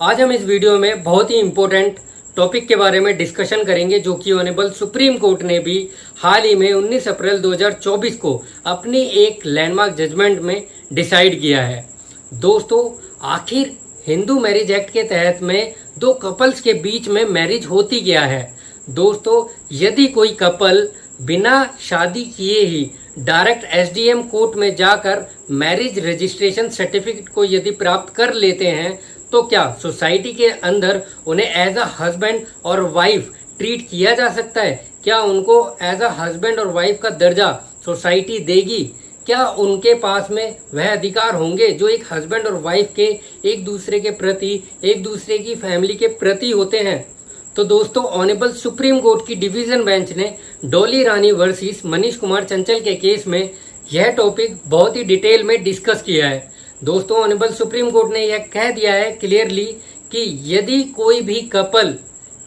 आज हम इस वीडियो में बहुत ही इम्पोर्टेंट टॉपिक के बारे में डिस्कशन करेंगे, जो कि ऑनेबल सुप्रीम कोर्ट ने भी हाल ही में 19 अप्रैल 2024 को अपनी एक लैंडमार्क जजमेंट में डिसाइड किया है। दोस्तों, आखिर हिंदू मैरिज एक्ट के तहत में दो कपल्स के बीच में मैरिज होती क्या है। दोस्तों, यदि कोई कपल बिना शादी किए ही डायरेक्ट एसडीएम कोर्ट में जाकर मैरिज रजिस्ट्रेशन सर्टिफिकेट को यदि प्राप्त कर लेते हैं, तो क्या सोसाइटी के अंदर उन्हें एज अ हस्बैंड और वाइफ ट्रीट किया जा सकता है? क्या उनको एज अ हस्बैंड और वाइफ का दर्जा सोसाइटी देगी? क्या उनके पास में वह अधिकार होंगे जो एक हस्बैंड और वाइफ के एक दूसरे के प्रति, एक दूसरे की फैमिली के प्रति होते हैं? तो दोस्तों, ऑनेबल सुप्रीम कोर्ट की डिवीजन बेंच ने डॉली रानी वर्सेस मनीष कुमार चंचल के केस में यह टॉपिक बहुत ही डिटेल में डिस्कस किया है। दोस्तों, ऑनेबल सुप्रीम कोर्ट ने यह कह दिया है क्लियरली कि यदि कोई भी कपल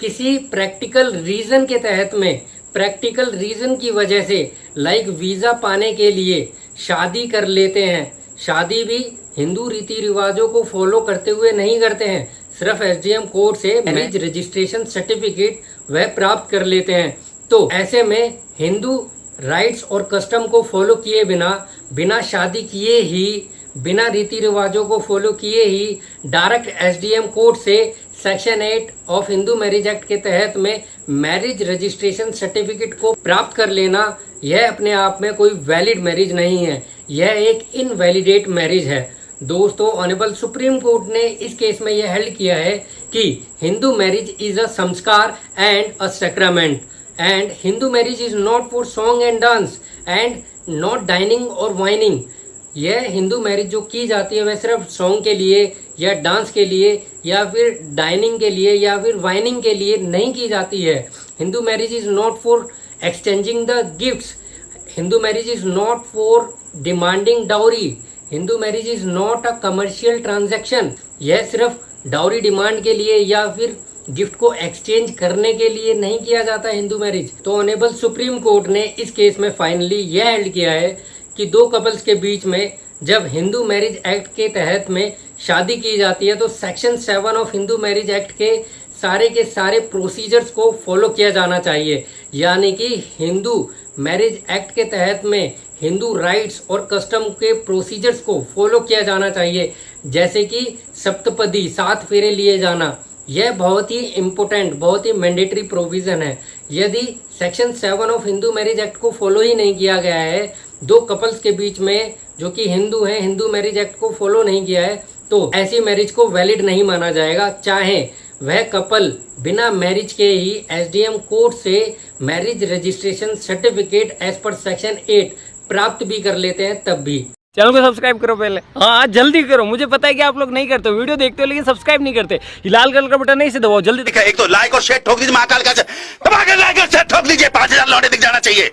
किसी प्रैक्टिकल रीजन के तहत में, प्रैक्टिकल रीजन की वजह से लाइक वीजा पाने के लिए शादी कर लेते हैं, शादी भी हिंदू रीति रिवाजों को फॉलो करते हुए नहीं करते हैं, सिर्फ एसडीएम कोर्ट से मैरिज रजिस्ट्रेशन सर्टिफिकेट वह प्राप्त कर लेते हैं, तो ऐसे में हिंदू राइट्स और कस्टम को फॉलो किए बिना, बिना शादी किए ही, बिना रीति रिवाजों को फॉलो किए ही डायरेक्ट एसडीएम कोर्ट से section 8 of Hindu marriage act के तहत में मैरिज रजिस्ट्रेशन सर्टिफिकेट को प्राप्त कर लेना, यह अपने आप में कोई वैलिड मैरिज नहीं है, यह एक इनवैलिडेट मैरिज है। दोस्तों, ऑनेबल सुप्रीम कोर्ट ने इस केस में यह हेल्ड किया है कि हिंदू मैरिज इज अ संस्कार and a sacrament, and Hindu marriage is not for song and dance and not dining और वाइनिंग। यह हिंदू मैरिज जो की जाती है वह सिर्फ सॉन्ग के लिए या डांस के लिए या फिर डाइनिंग के लिए या फिर वाइनिंग के लिए नहीं की जाती है। Hindu marriage is not for exchanging the gifts, Hindu marriage is not for demanding dowry, Hindu marriage is not a commercial transaction. यह सिर्फ डाउरी डिमांड के लिए या फिर गिफ्ट को एक्सचेंज करने के लिए नहीं किया जाता हिंदू मैरिज। तो ऑनेबल सुप्रीम कोर्ट ने इस केस में फाइनली यह हेल्ड किया है कि दो कपल्स के बीच में जब हिंदू मैरिज एक्ट के तहत में शादी की जाती है, तो section 7 of Hindu marriage act के सारे प्रोसीजर्स को फॉलो किया जाना चाहिए। यानी कि हिंदू मैरिज एक्ट के तहत में हिंदू राइट्स और कस्टम के प्रोसीजर्स को फॉलो किया जाना चाहिए, जैसे कि सप्तपदी, 7 फेरे लिए जाना। यह बहुत ही इम्पोर्टेंट, बहुत ही मैंडेटरी प्रोविजन है। यदि section 7 of Hindu marriage act को फॉलो ही नहीं किया गया है, दो कपल्स के बीच में जो कि हिंदू हैं, हिंदू मैरिज एक्ट को फॉलो नहीं किया है, तो ऐसी मैरिज को वैलिड नहीं माना जाएगा, चाहे वह कपल बिना मैरिज के ही एसडीएम कोर्ट से marriage registration certificate as per section 8 प्राप्त भी कर लेते हैं तब भी। चैनल को सब्सक्राइब करो पहले, हाँ जल्दी करो। मुझे पता है कि आप लोग नहीं करते, वीडियो देखते हो लेकिन सब्सक्राइब नहीं करते। लाल कलर का बटन नहीं से दबाओ जल्दी। एक तो लाइक और शेयर ठोक दीजिए, महाकाल का दबा के लाइक और शेयर ठोक दीजिए, 5000 लौटे दिख जाना चाहिए।